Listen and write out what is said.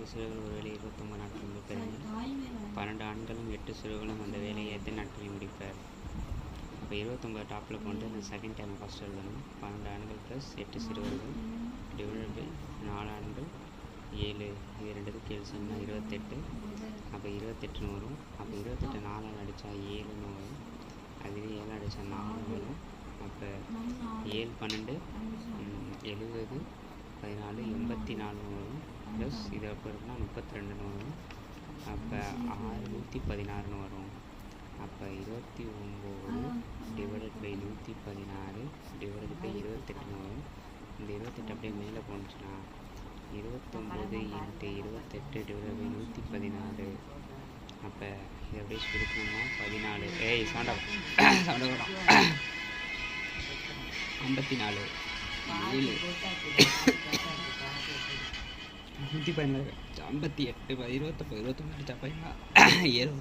7 சிறுவர்கள் ஒரு வேலை 29 நாட்கள் முடிப்பதெனில் 12 ஆண்களும் 8 சிறுவர்களும் அந்த வேலையை எத்தனை நாட்களில் முடிப்பர்? அப்போ 29 டாப்பில் கொண்டு அந்த செகண்ட் டைம் ஃபஸ்ட் எழுதணும். 12 ஆண்கள் ப்ளஸ் 8 சிறுவர்கள் டிவைடட் பை 4 ஆண்கள் 7, இது ரெண்டுக்கும் கேள்வினா 28. அப்போ 28ன்னு வரும். அப்போ 28 4 அடித்தா 7ன்னு வரும். அதுவே 7 அடித்தா 4 வரும். அப்போ 7 12 70 14 84 வரும். ப்ளஸ் இது எப்போ இருக்குன்னா 32ன்னு வரும். அப்போ 616ன்னு வரும். அப்போ 29 டிவைடட் பை 116 டிவைடட் பை 28ன்னு வரும். இந்த 28 அப்படியே மேலே போணுச்சுன்னா 29 × 28 டிவைடட் பை 116. அப்போ இது அப்படியே சுருக்கணும்னா 14 சவுண்டா 54 7 116 58 29 29 அடிச்சா 7